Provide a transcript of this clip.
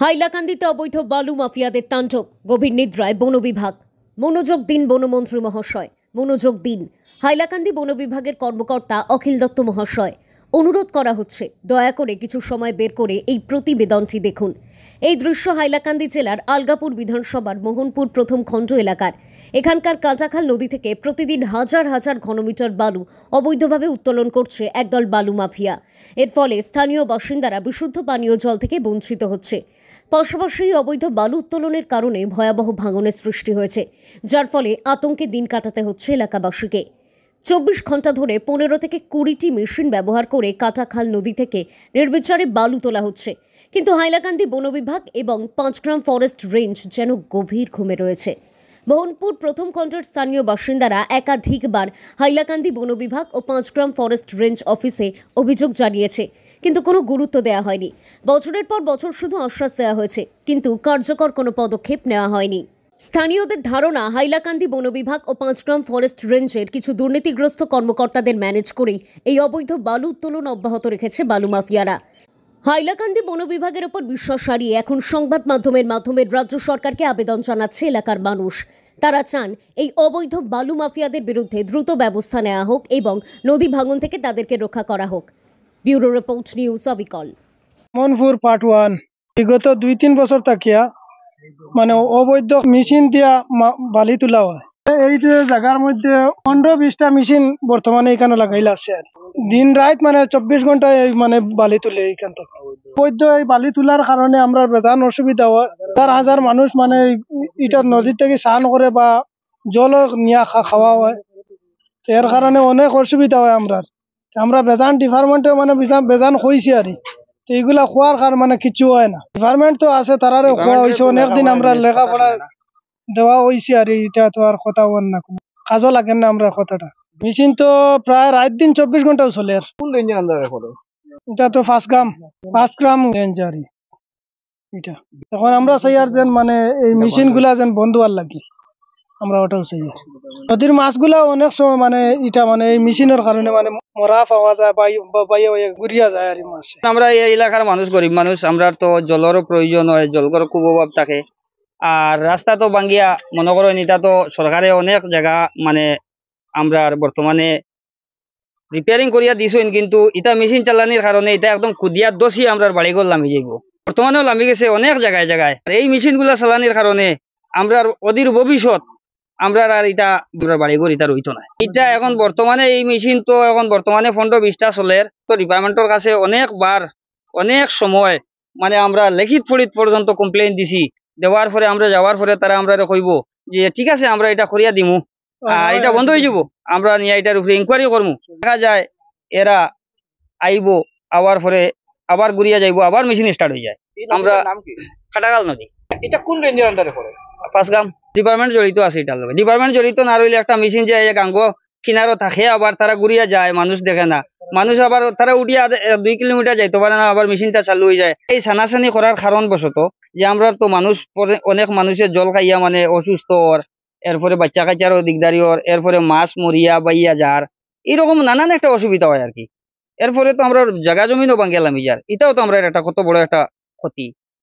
হাইলাকান্দিতে অবৈধ বালু মাফিয়াদের তাণ্ডব, গভীর নিদ্রায় বন বিভাগ। মনোযোগ দিন বনমন্ত্রী মহাশয়, মনোযোগ দিন। হাইলাকান্দি বন বিভাগের কর্মকর্তা অখিল দত্ত মহাশয়, অনুরোধ করা হচ্ছে দয়া করে কিছু সময় বের করে এই প্রতিবেদনটি দেখুন। এই দৃশ্য হাইলাকান্দি জেলার আলগাপুর বিধানসভার মোহনপুর প্রথম খণ্ড এলাকার। এখানকার কাঁটাখাল নদী থেকে প্রতিদিন হাজার হাজার ঘনমিটার বালু অবৈধভাবে উত্তোলন করছে একদল বালু মাফিয়া। এর ফলে স্থানীয় বাসিন্দারা বিশুদ্ধ পানীয় জল থেকে বঞ্চিত হচ্ছে। পাশাপাশি অবৈধ বালু উত্তোলনের কারণে ভয়াবহ ভাঙনের সৃষ্টি হয়েছে, যার ফলে আতঙ্কে দিন কাটাতে হচ্ছে এলাকাবাসীকে। 24 ঘন্টা ধরে 15 থেকে 20টি মেশিন ব্যবহার করে কাঁটাখাল নদী থেকে নির্বিচারে বালু তোলা হচ্ছে, কিন্তু হাইলাকান্দি বন বিভাগ এবং 5 গ্রাম ফরেস্ট রেঞ্জ যেন গভীর ঘুমে রয়েছে। মোহনপুর প্রথম খণ্ডের স্থানীয় বাসিন্দারা একাধিকবার হাইলাকান্দি বন বিভাগ ও 5 গ্রাম ফরেস্ট রেঞ্জ অফিসে অভিযোগ জানিয়েছে, কিন্তু কোনো গুরুত্ব দেওয়া হয়নি। বছরের পর বছর শুধু আশ্বাস দেওয়া হয়েছে, কিন্তু কার্যকর কোনো পদক্ষেপ নেওয়া হয়নি। স্থানীয়দের ধারণা, হাইলাকান্দি বন বিভাগ ও 5 গ্রাম ফরেস্ট রেঞ্জের কিছু দুর্নীতিগ্রস্ত কর্মকর্তাদের ম্যানেজ করেই এই অবৈধ বালু উত্তোলন অব্যাহত রেখেছে বালু মাফিয়ারা। হাইলাকান্দি বন বিভাগের ওপর বিশ্বাস হারিয়ে এখন সংবাদ মাধ্যমের মাধ্যমে রাজ্য সরকারকে আবেদন জানাচ্ছে এলাকার মানুষ। তারা চান এই অবৈধ বালু মাফিয়াদের বিরুদ্ধে দ্রুত ব্যবস্থা নেওয়া হোক এবং নদী ভাঙন থেকে তাদেরকে রক্ষা করা হোক। ব্যুরো রিপোর্ট, নিউজ অবিকল। মনপুর পার্ট 1 বিগত 2-3 বছর থাকিয়া মানে অবৈধ মেশিন দিয়া বালি তোলা হয়। এই যে জায়গার মধ্যে 15-20টা মেশিন বর্তমানে এখানে লাগাইলা আছে আর দিন রাত মানে 24 ঘন্টায় মানে বালি তুলে এখান থেকে। অবৈধ এই বালি তোলার কারণে আমরা বেজান অসুবিধা হয়। হাজার মানুষ মানে এটা নদীর থেকে স্নান করে বা জল নিয়ে খাওয়া হয়, এর কারণে অনেক অসুবিধা হয়। আমরা বেজান ডিপার্টমেন্টে মানে বেজান হয়েছি আর এইগুলা খোয়ার কার মানে কিছু হয় না। ডিপার্টমেন্ট তো আছে, তারারে খোয়া হয়েছে অনেকদিন, আমরা লেখাপড়া দেওয়া হয়েছে আর এটা তো আর কথা হন না, কোনো কাজও লাগেন না। আমরা কথাটা মেশিন তো প্রায় রাত দিন 24 ঘন্টাও চলে। আর এটা তো 5 গ্রাম রেঞ্জ আর এটা। এখন আমরা চাই আর যেন মানে এই মেশিন গুলা যেন বন্ধ হওয়ার লাগে, আমরা ওটাও চাই। নদীর মাছগুলা অনেক সময় মানে এটা মানে এই মেশিনের কারণে মানে মরা পাওয়া যায় বা ঘুরিয়া যায় আর মাছ। আমরা এই এলাকার মানুষ, গরিব মানুষ, আমরা তো জলেরও প্রয়োজন হয়, জলের খুব অভাব থাকে। আর রাস্তা তো ভাঙ্গিয়া মনে করেন এটা তো সরকারে অনেক জায়গা মানে আমরা বর্তমানে রিপেয়ারিং করিয়া দিছেন, কিন্তু এটা মেশিন চালানির কারণে এটা একদম খুদিয়া দোষী আমরা বাড়িঘর লামি যাইব। বর্তমানেও লামি গেছে অনেক জায়গায় জায়গায়। এই মেশিন গুলা চালানির কারণে আমরা অধীর ভবিষ্যৎ আমরা আর এটা বাড়িঘর এটা রইতো না। এটা এখন বর্তমানে এই মেশিন তো এখন বর্তমানে 15-20টা চলের। তো ডিপার্টমেন্টের কাছে অনেকবার অনেক সময় মানে আমরা লিখিত ফলিত পর্যন্ত কমপ্লেইন দিছি। দেওয়ার পরে আমরা যাওয়ার পরে তারা আমরা কইব যে ঠিক আছে আমরা এটা করিয়া দিমু, আর এটা বন্ধ হয়ে যাব, আমরা নিয়ে এটার উপরে ইনকোয়ারি করবো। দেখা যায় এরা আইব, আবার পরে আবার ঘুরিয়া যাইব, আবার মেশিন স্টার্ট হয়ে যায়। আমরা কাটাখাল নদী, এটা কোন রেঞ্জের আন্ডারে পড়ে? 5 গ্রাম। ডিপার্টমেন্ট জড়িত আছে এটার লগে। ডিপার্টমেন্ট জড়িত না রইলে একটা মেশিন যে গাঙ্গ কিনারও থাকে, আবার তারা ঘুরিয়া যায়, মানুষ দেখে না। মানুষ আবার তারা উঠিয়া 2 কিলোমিটার যাইতে পারে না, আবার মেশিনটা চালু হয়ে যায়। এই সানাসানি করার কারণ বশত যে আমরা তো মানুষ অনেক মানুষের জল খাইয়া মানে অসুস্থ, এরপরে বাচ্চা কাচ্চারও দিকদারি, এরপরে মাছ মরিয়া বাইয়া যার, এরকম নানান একটা অসুবিধা হয় আর কি। এরপরে তো আমরা জায়গা জমিনও ভাঙ্গিয়া লামি যার, এটাও তো আমরা একটা কত বড় একটা ক্ষতি।